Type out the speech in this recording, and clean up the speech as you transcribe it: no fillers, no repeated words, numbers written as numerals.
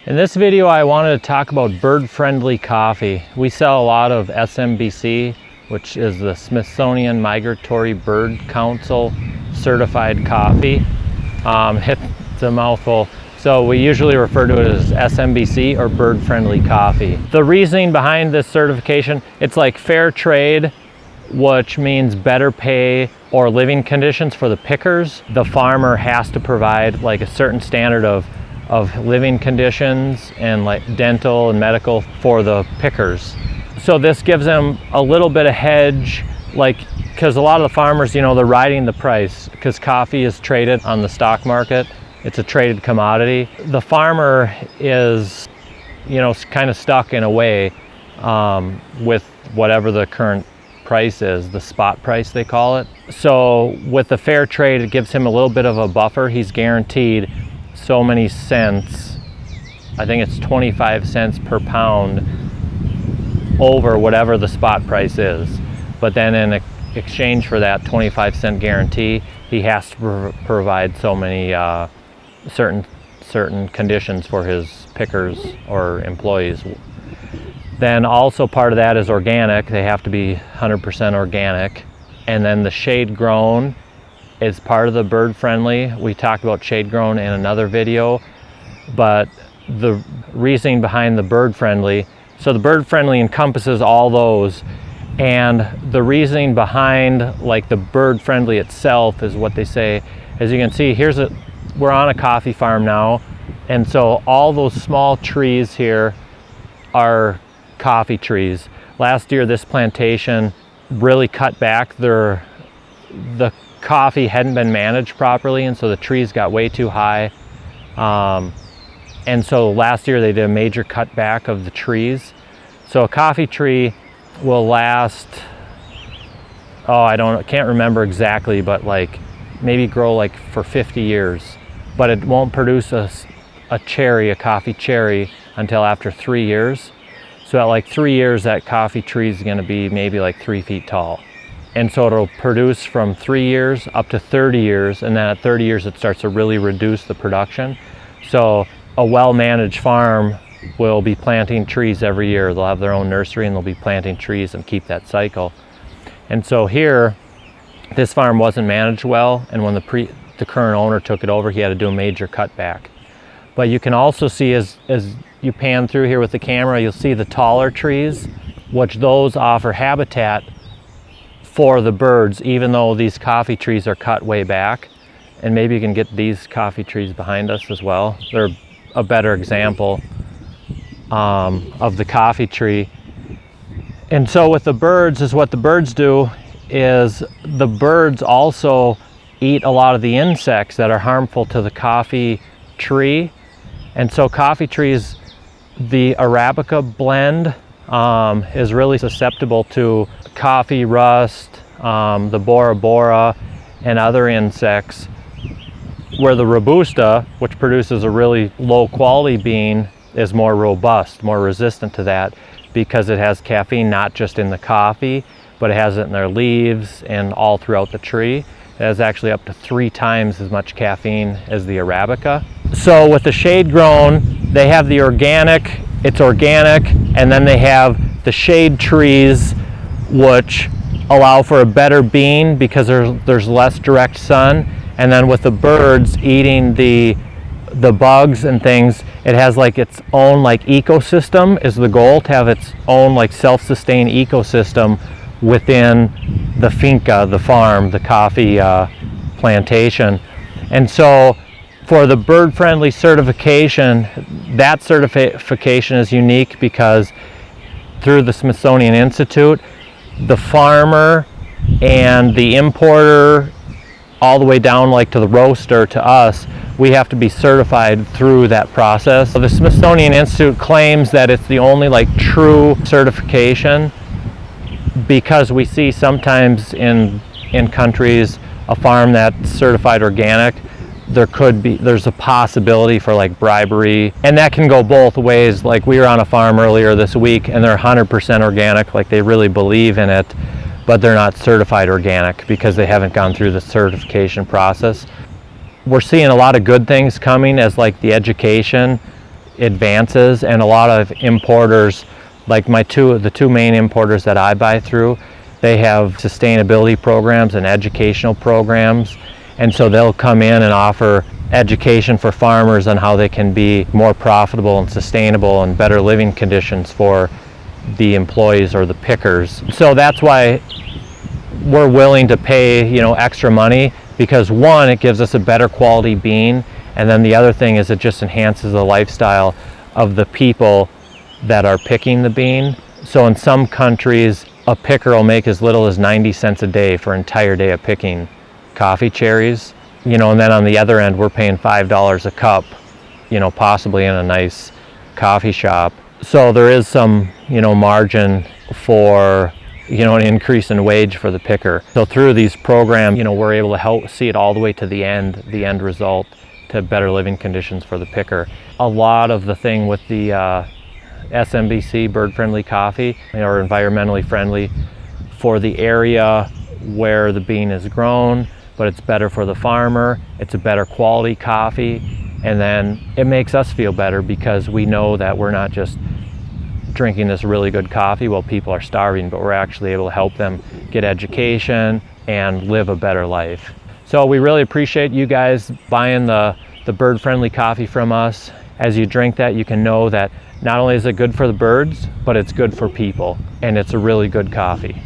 In this video, I wanted to talk about bird-friendly coffee. We sell a lot of SMBC, which is the Smithsonian Migratory Bird Council certified coffee. It's a mouthful. So we usually refer to it as SMBC or bird-friendly coffee. The reasoning behind this certification, it's like fair trade, which means better pay or living conditions for the pickers. The farmer has to provide like a certain standard of living conditions and like dental and medical for the pickers. So this gives them a little bit of hedge, like, because a lot of the farmers, you know, they're riding the price because coffee is traded on the stock market. It's a traded commodity. The farmer is, you know, kind of stuck in a way with whatever the current price is, the spot price they call it. So with the fair trade, it gives him a little bit of a buffer. He's guaranteed so many cents, I think it's 25 cents per pound over whatever the spot price is. But then in exchange for that 25-cent guarantee, he has to provide so many certain conditions for his pickers or employees. Then also part of that is organic. They have to be 100% organic. And then the shade grown is part of the bird friendly. We talked about shade grown in another video, but the reasoning behind the bird friendly, so the bird friendly encompasses all those, and the reasoning behind like the bird friendly itself is what they say. As you can see, we're on a coffee farm now, and so all those small trees here are coffee trees. Last year this plantation really cut back. The coffee hadn't been managed properly, and so the trees got way too high, and so last year they did a major cutback of the trees. So a coffee tree will last, can't remember exactly, but like maybe grow like for 50 years, but it won't produce a coffee cherry until after 3 years. So at like 3 years, that coffee tree is going to be maybe like 3 feet tall. And so it'll produce from 3 years up to 30 years, and then at 30 years it starts to really reduce the production. So a well-managed farm will be planting trees every year. They'll have their own nursery and they'll be planting trees and keep that cycle. And so here, this farm wasn't managed well, and when the current owner took it over, he had to do a major cutback. But you can also see as you pan through here with the camera, you'll see the taller trees, which those offer habitat for the birds, even though these coffee trees are cut way back. And maybe you can get these coffee trees behind us as well. They're a better example of the coffee tree. And so with the birds, is what the birds do is the birds also eat a lot of the insects that are harmful to the coffee tree. And so coffee trees, the Arabica blend is really susceptible to coffee rust, the Bora Bora, and other insects, where the Robusta, which produces a really low quality bean, is more robust, more resistant to that, because it has caffeine not just in the coffee, but it has it in their leaves and all throughout the tree. It has actually up to 3 times as much caffeine as the Arabica. So with the shade grown, they have the organic, it's organic, and then they have the shade trees, which allow for a better bean because there's less direct sun. And then with the birds eating the bugs and things, it has like its own like ecosystem is the goal, to have its own like self-sustained ecosystem within the finca, the farm, the coffee plantation. And so for the bird-friendly certification, that certification is unique because through the Smithsonian Institute, the farmer and the importer, all the way down like to the roaster, to us, we have to be certified through that process. So the Smithsonian Institute claims that it's the only like true certification, because we see sometimes in countries a farm that's certified organic, there's a possibility for like bribery, and that can go both ways. Like we were on a farm earlier this week and they're 100% organic, like they really believe in it, but they're not certified organic because they haven't gone through the certification process. We're seeing a lot of good things coming as like the education advances, and a lot of importers, like the two main importers that I buy through, they have sustainability programs and educational programs, and so they'll come in and offer education for farmers on how they can be more profitable and sustainable and better living conditions for the employees or the pickers. So that's why we're willing to pay, you know, extra money, because one, it gives us a better quality bean, and then the other thing is it just enhances the lifestyle of the people that are picking the bean. So in some countries, a picker will make as little as 90 cents a day for an entire day of picking coffee cherries, you know, and then on the other end, we're paying $5 a cup, you know, possibly in a nice coffee shop. So there is some, you know, margin for, you know, an increase in wage for the picker. So through these programs, you know, we're able to help see it all the way to the end result, to better living conditions for the picker. A lot of the thing with the SMBC bird-friendly coffee, or environmentally friendly for the area where the bean is grown, but it's better for the farmer, it's a better quality coffee, and then it makes us feel better because we know that we're not just drinking this really good coffee while people are starving, but we're actually able to help them get education and live a better life. So we really appreciate you guys buying the bird-friendly coffee from us. As you drink that, you can know that not only is it good for the birds, but it's good for people, and it's a really good coffee.